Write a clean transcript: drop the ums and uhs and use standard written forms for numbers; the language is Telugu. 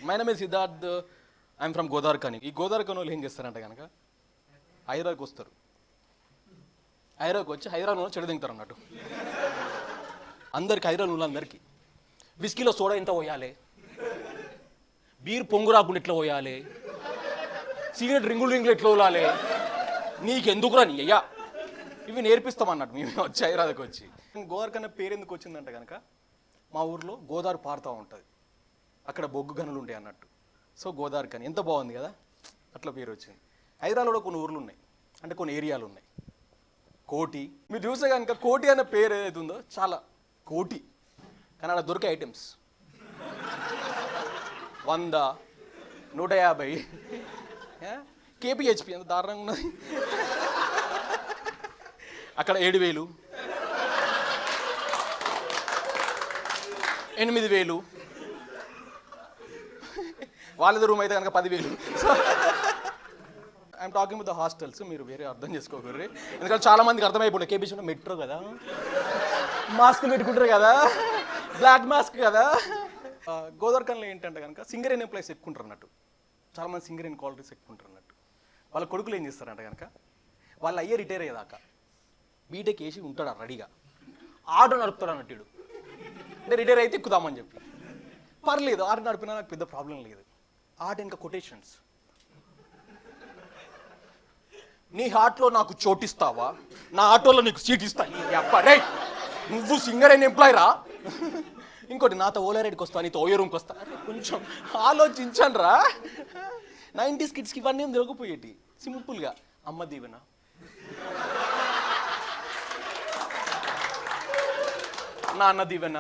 My name is Siddharth, I'm from Godavarikhani. ఈ గోదావరిఖని వాళ్ళు ఏం చేస్తారంటే కనుక హైదరాబాద్కి వస్తారు. హైదరాబాద్కి వచ్చి హైదరాబాద్లో చెడు దింగుతారు అన్నట్టు. అందరికి హైదరాబాద్ అందరికీ విస్కీలో సోడా ఎంత పోయాలి, బీర్ పొంగు రాకుండా ఎట్లా పోయాలి, సిగరెట్ రింగులు ఎట్లా పోయాలి, నీకెందుకురా నీ అయ్యా, ఇవి నేర్పిస్తాం అన్నట్టు మేము వచ్చి హైదరాబాద్కి వచ్చి. గోదావరిఖని పేరు ఎందుకు వచ్చిందంటే కనుక మా ఊర్లో గోదావరి పారుతూ ఉంటుంది, అక్కడ బొగ్గు గనులు ఉంటాయి అన్నట్టు. సో గోదావరిఖని ఎంత బాగుంది కదా, అట్లా పేరు వచ్చింది. హైదరాబాద్లో కొన్ని ఊర్లు ఉన్నాయి, అంటే కొన్ని ఏరియాలు ఉన్నాయి. కోటి మీరు చూసే కనుక కోటి అనే పేరు ఏదైతే ఉందో చాలా కోటి, కానీ అక్కడ దొరికే ఐటమ్స్ 100, 150, కేపీహెచ్పి ఎంత దారుణంగా ఉన్నది. అక్కడ 7,000, 8,000, వాళ్ళది రూమ్ అయితే కనుక 10,000. So I'm talking with the hostels, మీరు వేరే అర్థం చేసుకోకూడదు. ఎందుకంటే చాలా మందికి అర్థమైపోయింది కేపీహెచ్పి మెట్రో కదా, మాస్క్ పెట్టుకుంటారు కదా, బ్లాక్ మాస్క్ కదా. గోదావరిఖనిలో ఏంటంటే కనుక సింగరేన్ ఎంప్లాయీస్ ఎక్కుంటారు అన్నట్టు, చాలామంది సింగరేన్ క్వాలిటీస్ ఎక్కుంటారు అన్నట్టు. వాళ్ళ కొడుకులు ఏం చేస్తారంటే కనుక వాళ్ళు అయ్యే రిటైర్ అయ్యేదాకా బీటెక్ వేసి ఉంటాడు రెడీగా, ఆటో నడుపుతాడు అన్నట్టు. అంటే రిటైర్ అయితే ఎక్కుదామని చెప్పి పర్లేదు, ఆటో నడిపినా నాకు పెద్ద ప్రాబ్లం లేదు. ఆట ఇంకా కొటేషన్స్, నీ హార్ట్లో నాకు చోటిస్తావా, నా ఆటోలో నీకు సీట్ ఇస్తా, రే నువ్వు సింగరేన్ ఎంప్లాయీ రా. ఇంకోటి నాతో ఓలారెడ్డికి వస్తా, నీతో ఓయో రూమ్కి వస్తా. కొంచెం ఆలోచించండి రా. 90s కిడ్స్కి ఇవన్నీ ఏం దొరకపోయేటి. సింపుల్గా అమ్మ దీవెన, నాన్న దీవెన,